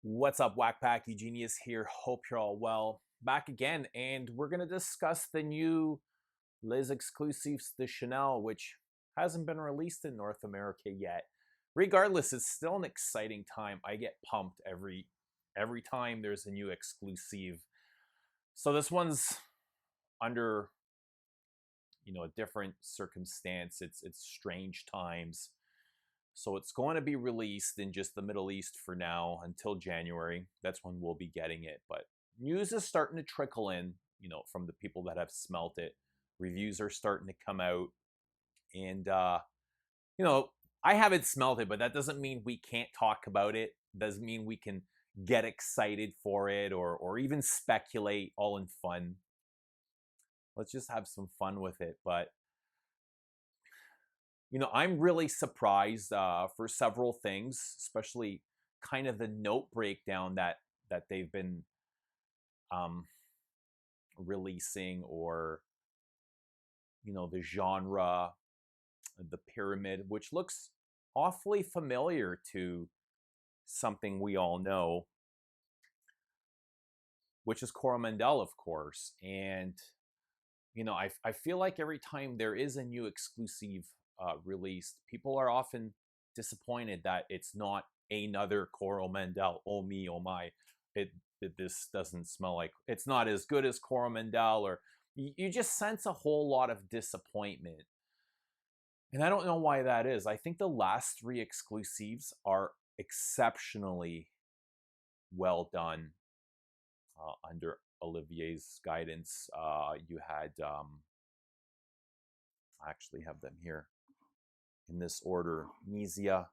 What's up, Whackpack? Eugenius here. Hope you're all well. Back again, and we're going to discuss the new Les Exclusifs de Chanel, which hasn't been released in North America yet. Regardless, it's still an exciting time. I get pumped every time there's a new exclusive. So this one's under a different circumstance. It's strange times. So it's going to be released in just the Middle East for now until January. That's when we'll be getting it. But news is starting to trickle in, from the people that have smelt it. Reviews are starting to come out. And, I haven't smelt it, but that doesn't mean we can't talk about it. Doesn't mean we can get excited for it or even speculate all in fun. Let's just have some fun with it. But I'm really surprised for several things, especially kind of the note breakdown that they've been releasing, or the genre, the pyramid, which looks awfully familiar to something we all know, which is Coromandel, of course. And I feel like every time there is a new exclusive released, people are often disappointed that it's not another Coromandel. Oh me, oh my, this doesn't smell like, it's not as good as Coromandel, or you just sense a whole lot of disappointment. And I don't know why that is. I think the last three exclusives are exceptionally well done under Olivier's guidance. You had, I actually have them here in this order: Nizia,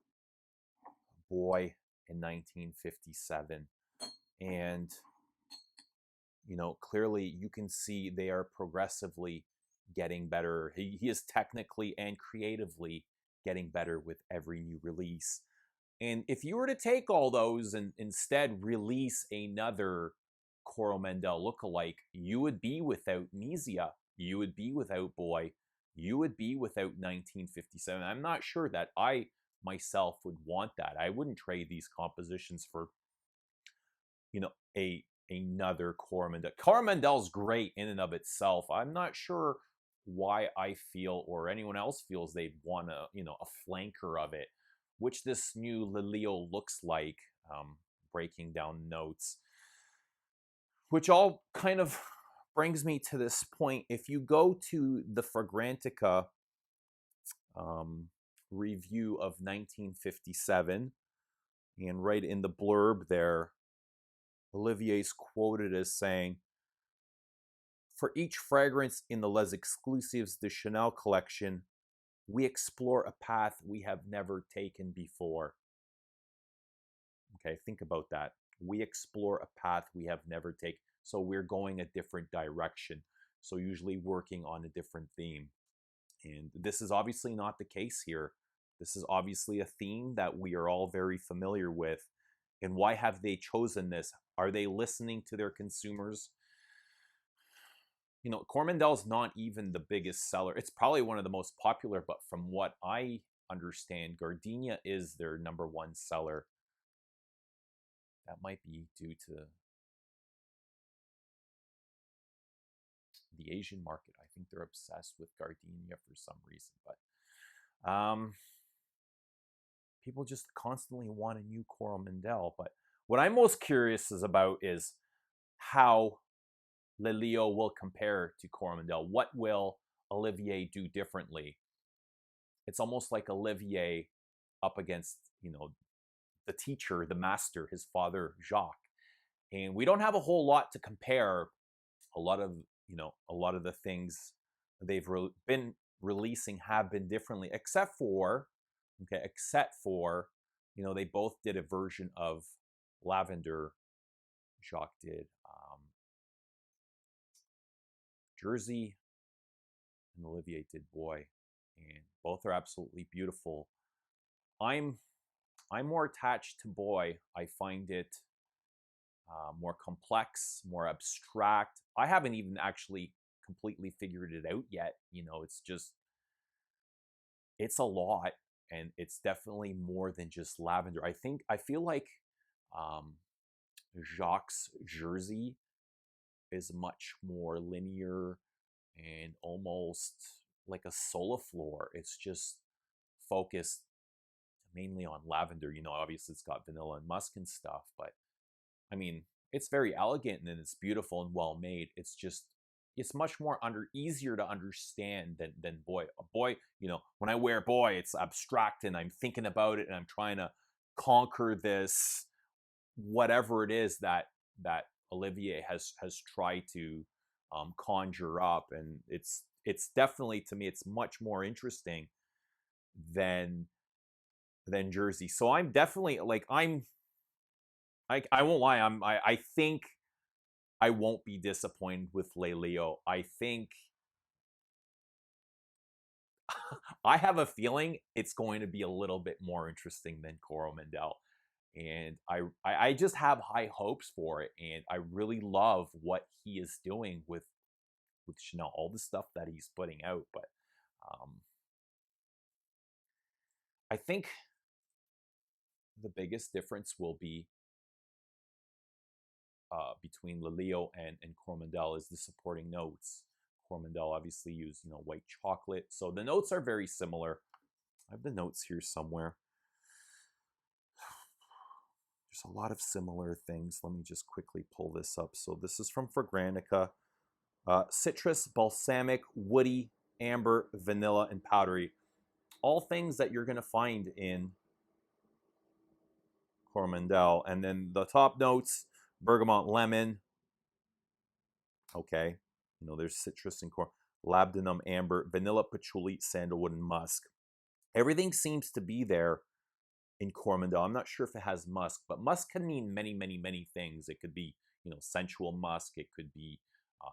Boy in 1957. And, clearly you can see they are progressively getting better. He is technically and creatively getting better with every new release. And if you were to take all those and instead release another Coromandel lookalike, you would be without Nizia, you would be without Boy, you would be without 1957. I'm not sure that I myself would want that. I wouldn't trade these compositions for, another Coromandel. Coromandel's great in and of itself. I'm not sure why I feel, or anyone else feels, they'd want a flanker of it, which this new Lelio looks like, breaking down notes. Which all kind of brings me to this point. If you go to the Fragrantica review of 1957, and right in the blurb there, Olivier's quoted as saying, "For each fragrance in the Les Exclusifs de Chanel collection, we explore a path we have never taken before." Okay, think about that. We explore a path we have never taken. So we're going a different direction. So usually working on a different theme. And this is obviously not the case here. This is obviously a theme that we are all very familiar with. And why have they chosen this? Are they listening to their consumers? Coromandel's not even the biggest seller. It's probably one of the most popular, but from what I understand, Gardenia is their number one seller. That might be due to the Asian market. I think they're obsessed with gardenia for some reason, but people just constantly want a new Coromandel. But what I'm most curious about is how Lelio will compare to Coromandel. What will Olivier do differently? It's almost like Olivier up against, the teacher, the master, his father, Jacques. And we don't have a whole lot to compare. A lot of the things they've been releasing have been differently, except for, they both did a version of Lavender. Jacques did Jersey, and Olivier did Boy, and both are absolutely beautiful. I'm more attached to Boy. I find it more complex, more abstract. I haven't even actually completely figured it out yet. It's a lot, and it's definitely more than just lavender. I feel like Jacques' jersey is much more linear and almost like a Soliflor. It's just focused mainly on lavender. You know, obviously it's got vanilla and musk and stuff, but I mean, it's very elegant and it's beautiful and well made. It's just it's much more easier to understand than boy. A boy, you know, when I wear boy, it's abstract and I'm thinking about it and I'm trying to conquer this whatever it is that Olivier has tried to conjure up, and it's definitely, to me, it's much more interesting than Jersey. So I'm definitely like I won't lie, I think I won't be disappointed with Le Leo. I think I have a feeling it's going to be a little bit more interesting than Coromandel. And I just have high hopes for it, and I really love what he is doing with Chanel, all the stuff that he's putting out. But um, I think the biggest difference will be between Le Leo and Coromandel is the supporting notes. Coromandel obviously used, you know, white chocolate, so the notes are very similar. I have the notes here somewhere. There's a lot of similar things. Let me just quickly pull this up. So this is from Fragrantica. Citrus, balsamic, woody, amber, vanilla, and powdery. All things that you're going to find in Coromandel. And then the top notes, bergamot, lemon. Okay. You know, there's citrus and labdanum, amber, vanilla, patchouli, sandalwood, and musk. Everything seems to be there in Coromandel. I'm not sure if it has musk, but musk can mean many, many, many things. It could be, you know, sensual musk. It could be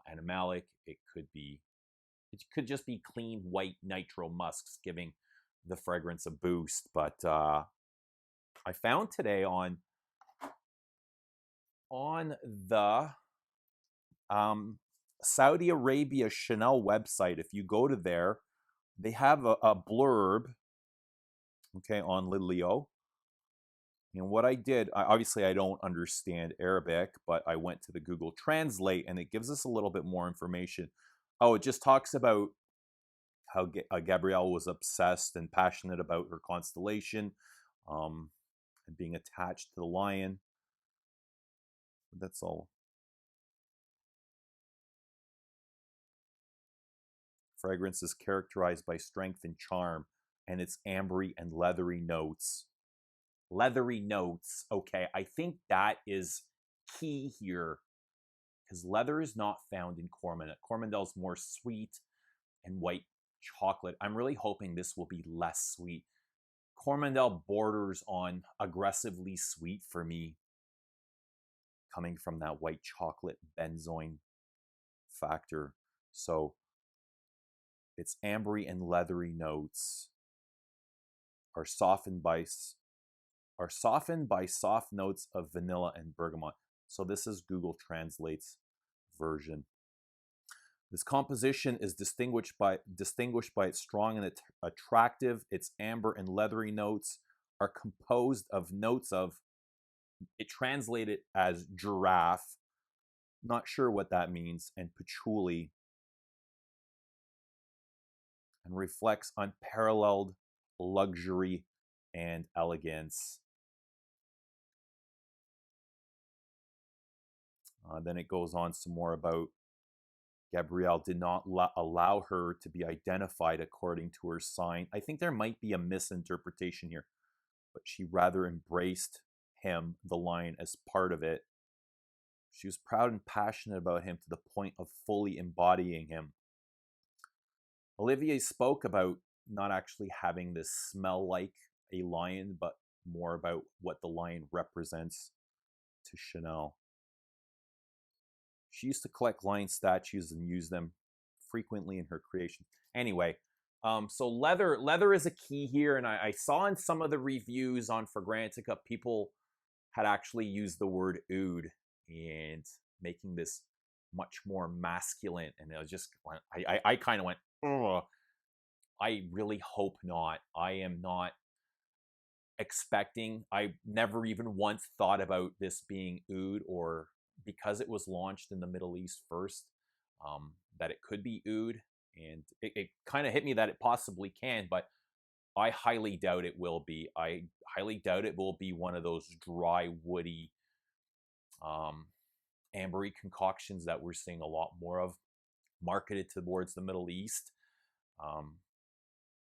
animalic. It could just be clean white nitro musks giving the fragrance a boost. But I found today on the Saudi Arabia Chanel website, if you go to there, they have a blurb, okay, on Le Leo. And what I did, obviously I don't understand Arabic, but I went to the Google Translate and it gives us a little bit more information. Oh, it just talks about how Gabrielle was obsessed and passionate about her constellation and being attached to the lion. That's all. Fragrance is characterized by strength and charm, and its ambery and leathery notes. Leathery notes, okay, I think that is key here, because leather is not found in Coromandel. Coromandel's more sweet and white chocolate. I'm really hoping this will be less sweet. Coromandel borders on aggressively sweet for me, coming from that white chocolate benzoin factor. So its ambery and leathery notes are softened by soft notes of vanilla and bergamot. So this is Google Translate's version. This composition is distinguished by its strong and attractive. Its amber and leathery notes are composed of notes of, it translated as giraffe, not sure what that means, and patchouli, and reflects unparalleled luxury and elegance. Then it goes on some more about Gabrielle did not allow her to be identified according to her sign. I think there might be a misinterpretation here, but she rather embraced him, the lion, as part of it. She was proud and passionate about him to the point of fully embodying him. Olivier spoke about not actually having this smell like a lion, but more about what the lion represents to Chanel. She used to collect lion statues and use them frequently in her creations. Anyway, so leather is a key here, and I saw in some of the reviews on Fragrantica, people had actually used the word oud and making this much more masculine, and it was just, I kind of went, ugh. I really hope not. I am not expecting. I never even once thought about this being oud, or because it was launched in the Middle East first, that it could be oud. And it kind of hit me that it possibly can, but I highly doubt it will be. I highly doubt it will be one of those dry, woody, ambery concoctions that we're seeing a lot more of, marketed towards the Middle East.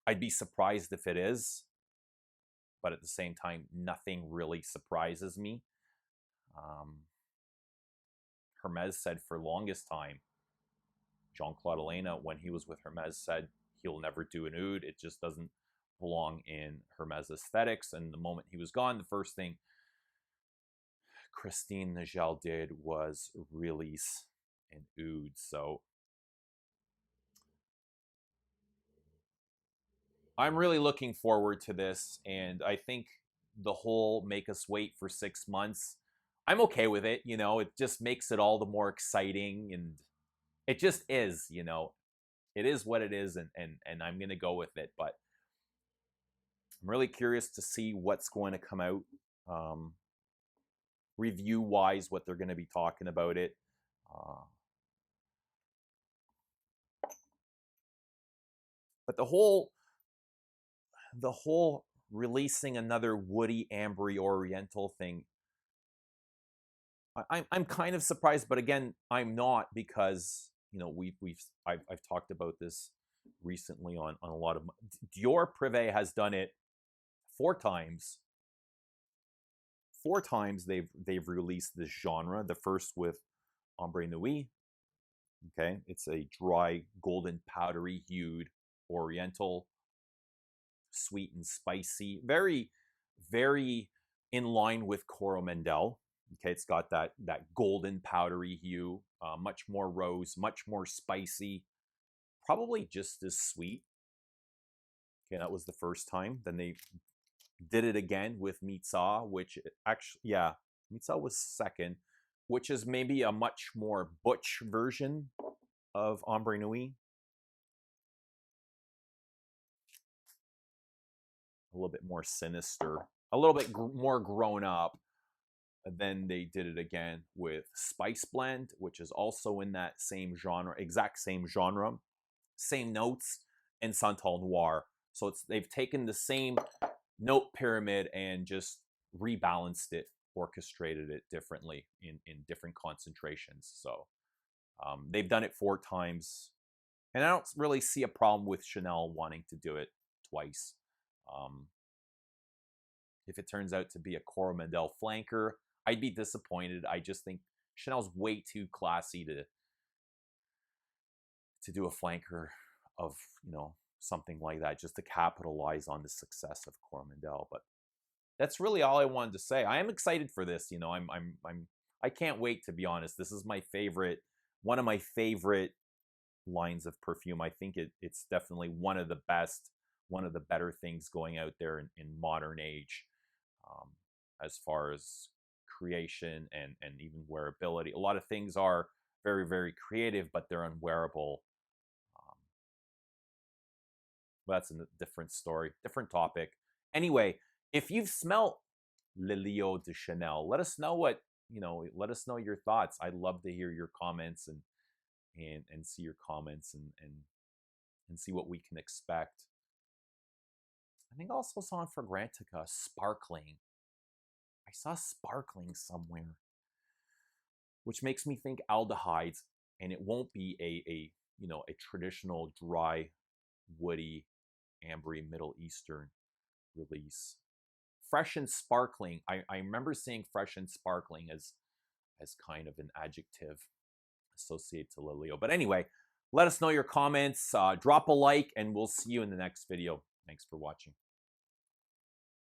I'd be surprised if it is, but at the same time, nothing really surprises me. Hermes said for longest time, Jean-Claude Elena, when he was with Hermes, said he'll never do an oud. It just doesn't belong in Hermes aesthetics. And the moment he was gone, the first thing Christine Nagel did was release an oud. So I'm really looking forward to this, and I think the whole make us wait for 6 months, I'm okay with it. You know, it just makes it all the more exciting, and it just is, you know, it is what it is, and I'm gonna go with it. But I'm really curious to see what's going to come out, review wise, what they're going to be talking about it. But the whole releasing another woody, ambery, oriental thing, I'm kind of surprised, but again, I'm not, because you know I've talked about this recently on a lot of Dior Privé has done it 4 times. 4 times they've released this genre. The first with Ombre Nuit. Okay, it's a dry, golden, powdery hued oriental, sweet and spicy, very, very in line with Coromandel. Okay, it's got that golden, powdery hue, much more rose, much more spicy, probably just as sweet. Okay, that was the first time. Then they did it again with Mitza, which actually, yeah, Mitza was second, which is maybe a much more butch version of Ombre Nuit. A little bit more sinister, a little bit more grown up. And then they did it again with Spice Blend, which is also in that same genre, exact same genre, same notes, and Santal Noir. So they've taken the same note pyramid and just rebalanced it, orchestrated it differently in different concentrations. So they've done it 4 times, and I don't really see a problem with Chanel wanting to do it twice. If it turns out to be a Coromandel flanker, I'd be disappointed. I just think Chanel's way too classy to do a flanker of, you know, something like that, just to capitalize on the success of Coromandel. But that's really all I wanted to say. I am excited for this. You know, I can't wait, to be honest. This is my favorite, one of my favorite lines of perfume. I think it's definitely one of the best, one of the better things going out there in modern age, as far as creation and even wearability. A lot of things are very, very creative, but they're unwearable. But that's a different story, different topic. Anyway, if you've smelled Le Leo de Chanel, let us know what, you know, let us know your thoughts. I'd love to hear your comments and see your comments and see what we can expect. I think I also saw in Fragrantica sparkling. I saw sparkling somewhere, which makes me think aldehydes, and it won't be a you know, a traditional dry, woody, ambery Middle Eastern release. Fresh and sparkling. I remember seeing fresh and sparkling as kind of an adjective associated to Le Leo. But anyway, let us know your comments. Drop a like, and we'll see you in the next video. Thanks for watching.